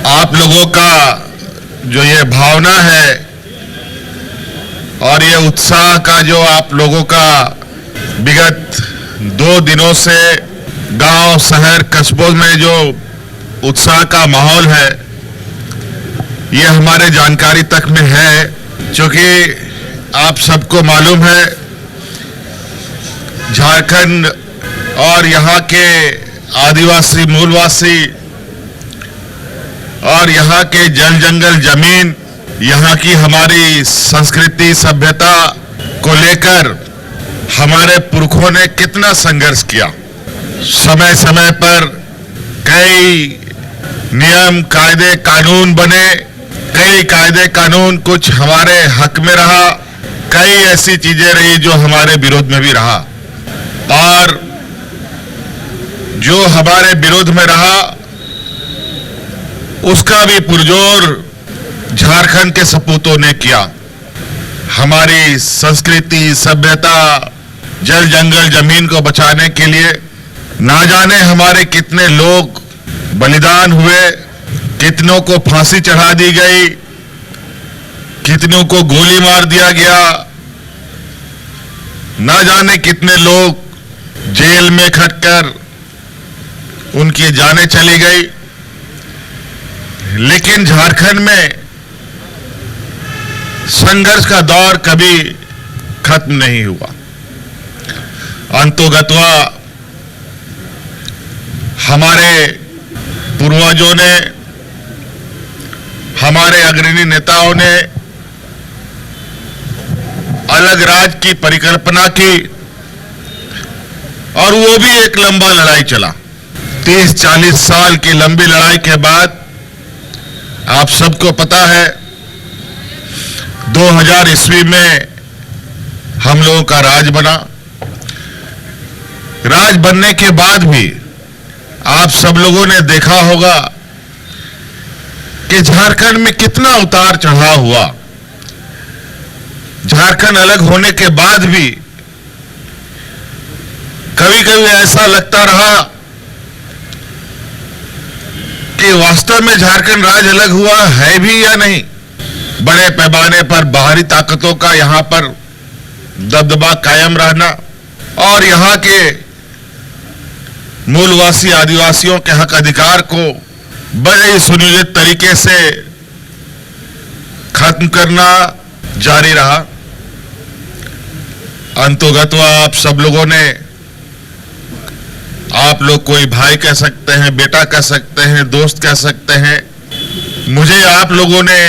आप लोगों का जो ये भावना है और ये उत्साह का जो आप लोगों का विगत 2 दिनों से गांव, शहर, कस्बों में जो उत्साह का माहौल है, ये हमारे जानकारी तक में है। क्योंकि आप सबको मालूम है, झारखंड और यहाँ के आदिवासी, मूलवासी और यहाँ के जल जंगल जमीन, यहाँ की हमारी संस्कृति, सभ्यता को लेकर हमारे पुरखों ने कितना संघर्ष किया। समय समय पर कई नियम, कायदे, कानून बने, कई कायदे कानून कुछ हमारे हक में रहा, कई ऐसी चीजें रही जो हमारे विरोध में भी रहा। और जो हमारे विरोध में रहा उसका भी पुरजोर झारखंड के सपूतों ने किया। हमारी संस्कृति, सभ्यता, जल जंगल जमीन को बचाने के लिए ना जाने हमारे कितने लोग बलिदान हुए, कितनों को फांसी चढ़ा दी गई, कितनों को गोली मार दिया गया, ना जाने कितने लोग जेल में खटकर उनकी जानें चली गई। लेकिन झारखंड में संघर्ष का दौर कभी खत्म नहीं हुआ। अंतोगत्वा हमारे पूर्वजों ने, हमारे अग्रणी नेताओं ने अलग राज्य की परिकल्पना की और वो भी एक लंबा लड़ाई चला। 30-40 साल की लंबी लड़ाई के बाद आप सबको पता है 2000 ईस्वी में हम लोगों का राज बना। राज बनने के बाद भी आप सब लोगों ने देखा होगा कि झारखंड में कितना उतार चढ़ाव हुआ। झारखंड अलग होने के बाद भी कभी कभी ऐसा लगता रहा कि वास्तव में झारखंड राज्य अलग हुआ है भी या नहीं। बड़े पैमाने पर बाहरी ताकतों का यहां पर दबदबा कायम रहना और यहां के मूलवासी आदिवासियों के हक अधिकार को बड़े सुनियोजित तरीके से खत्म करना जारी रहा। अंतोगत्वा आप सब लोगों ने, आप लोग कोई भाई कह सकते हैं, बेटा कह सकते हैं, दोस्त कह सकते हैं, मुझे आप लोगों ने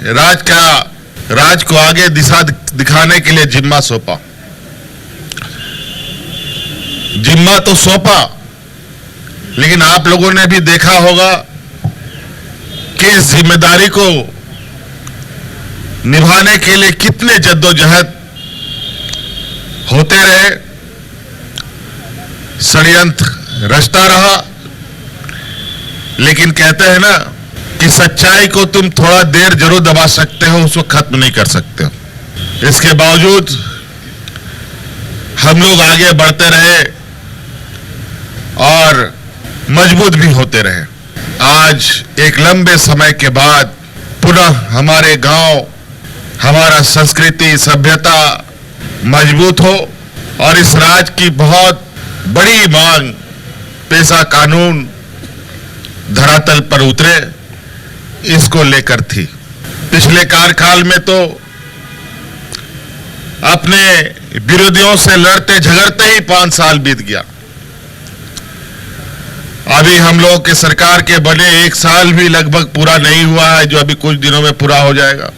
राज को आगे दिशा दिखाने के लिए जिम्मा सौंपा। जिम्मा तो सौंपा, लेकिन आप लोगों ने भी देखा होगा कि इस जिम्मेदारी को निभाने के लिए कितने जद्दोजहद होते रहे, षड्यंत्र रचता रहा। लेकिन कहते हैं ना कि सच्चाई को तुम थोड़ा देर जरूर दबा सकते हो, उसको खत्म नहीं कर सकते हो। इसके बावजूद हम लोग आगे बढ़ते रहे और मजबूत भी होते रहे। आज एक लंबे समय के बाद पुनः हमारे गांव, हमारा संस्कृति, सभ्यता मजबूत हो और इस राज्य की बहुत बड़ी मांग पेशा कानून धरातल पर उतरे, इसको लेकर थी। पिछले कार्यकाल में तो अपने विरोधियों से लड़ते झगड़ते ही 5 साल बीत गया। अभी हम लोग के सरकार के बने 1 साल भी लगभग पूरा नहीं हुआ है, जो अभी कुछ दिनों में पूरा हो जाएगा,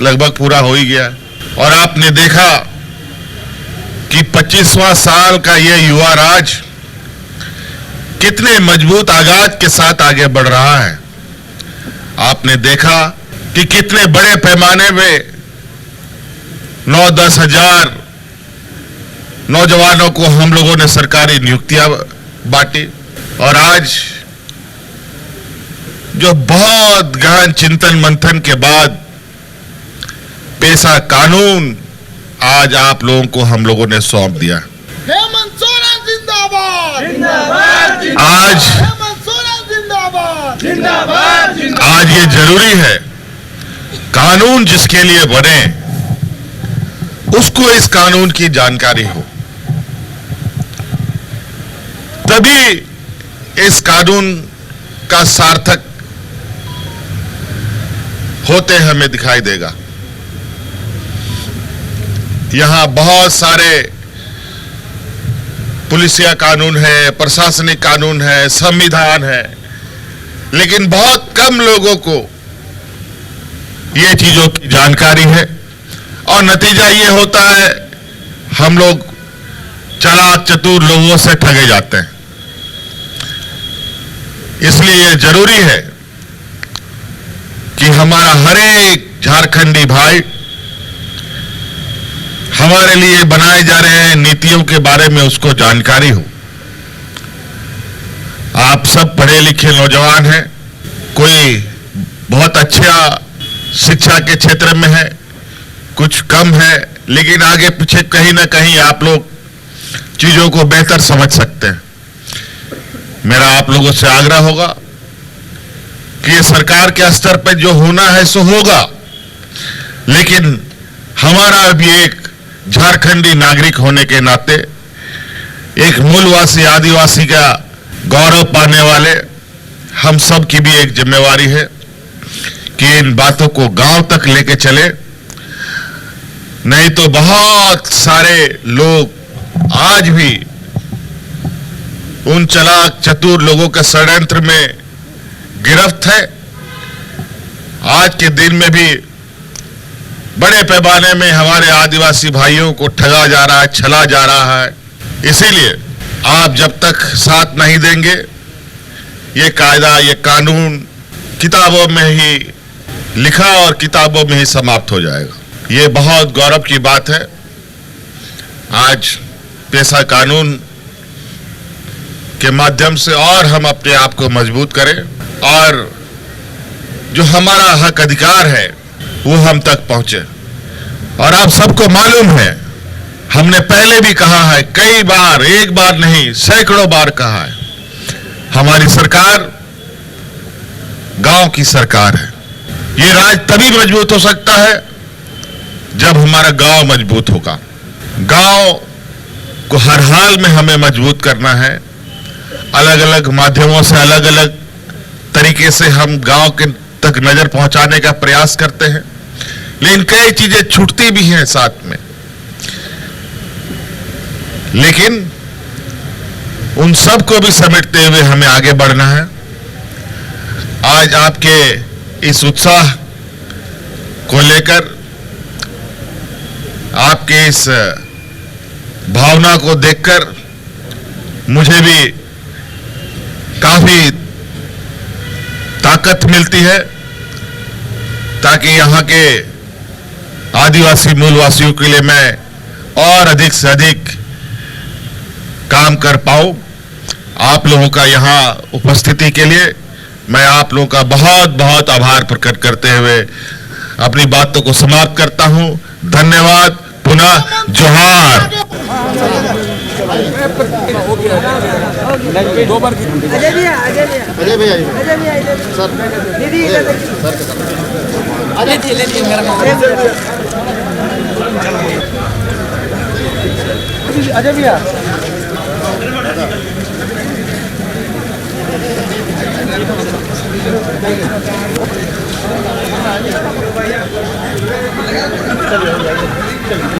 लगभग पूरा हो ही गया। और आपने देखा कि 25वां साल का ये युवा राज कितने मजबूत आगाज के साथ आगे बढ़ रहा है। आपने देखा कि कितने बड़े पैमाने में 9-10 हजार नौजवानों को हम लोगों ने सरकारी नियुक्तियां बांटी। और आज जो बहुत गहन चिंतन मंथन के बाद पेशा कानून आज आप लोगों को हम लोगों ने सौंप दिया। हेमंत सोरेन जिंदाबाद, आज हेमंत सोरेन जिंदाबाद। आज ये जरूरी है, कानून जिसके लिए बने उसको इस कानून की जानकारी हो, तभी इस कानून का सार्थक होते हमें दिखाई देगा। यहां बहुत सारे पुलिसिया कानून है, प्रशासनिक कानून है, संविधान है, लेकिन बहुत कम लोगों को ये चीजों की जानकारी है और नतीजा ये होता है हम लोग चालाक चतुर लोगों से ठगे जाते हैं। इसलिए ये जरूरी है कि हमारा हर एक झारखंडी भाई हमारे लिए बनाए जा रहे हैं नीतियों के बारे में उसको जानकारी हो। आप सब पढ़े लिखे नौजवान हैं, कोई बहुत अच्छा शिक्षा के क्षेत्र में है, कुछ कम है, लेकिन आगे पीछे कहीं ना कहीं आप लोग चीजों को बेहतर समझ सकते हैं। मेरा आप लोगों से आग्रह होगा कि ये सरकार के स्तर पर जो होना है सो होगा, लेकिन हमारा भी एक झारखंडी नागरिक होने के नाते, एक मूलवासी आदिवासी का गौरव पाने वाले हम सब की भी एक जिम्मेवारी है कि इन बातों को गांव तक लेके चले। नहीं तो बहुत सारे लोग आज भी उन चालाक चतुर लोगों के षड्यंत्र में गिरफ्त है। आज के दिन में भी बड़े पैमाने में हमारे आदिवासी भाइयों को ठगा जा रहा है, छला जा रहा है। इसीलिए आप जब तक साथ नहीं देंगे, ये कायदा, ये कानून किताबों में ही लिखा और किताबों में ही समाप्त हो जाएगा। ये बहुत गौरव की बात है। आज पेशा कानून के माध्यम से और हम अपने आप को मजबूत करें और जो हमारा हक अधिकार है वो हम तक पहुंचे। और आप सबको मालूम है, हमने पहले भी कहा है कई बार, एक बार नहीं सैकड़ों बार कहा है, हमारी सरकार गांव की सरकार है। ये राज्य तभी मजबूत हो सकता है जब हमारा गांव मजबूत होगा। गांव को हर हाल में हमें मजबूत करना है। अलग अलग माध्यमों से, अलग अलग तरीके से हम गांव के तक नजर पहुंचाने का प्रयास करते हैं, लेकिन कई चीजें छूटती भी हैं साथ में। लेकिन उन सब को भी समेटते हुए हमें आगे बढ़ना है। आज आपके इस उत्साह को लेकर, आपके इस भावना को देखकर मुझे भी काफी ताकत मिलती है, ताकि यहाँ के आदिवासी मूलवासियों के लिए मैं और अधिक से अधिक काम कर पाऊं। आप लोगों का यहाँ उपस्थिति के लिए मैं आप लोगों का बहुत बहुत आभार प्रकट करते हुए अपनी बातों को समाप्त करता हूं। धन्यवाद। पुनः जोहार। अजय भैया सर, दीदी अजय भैया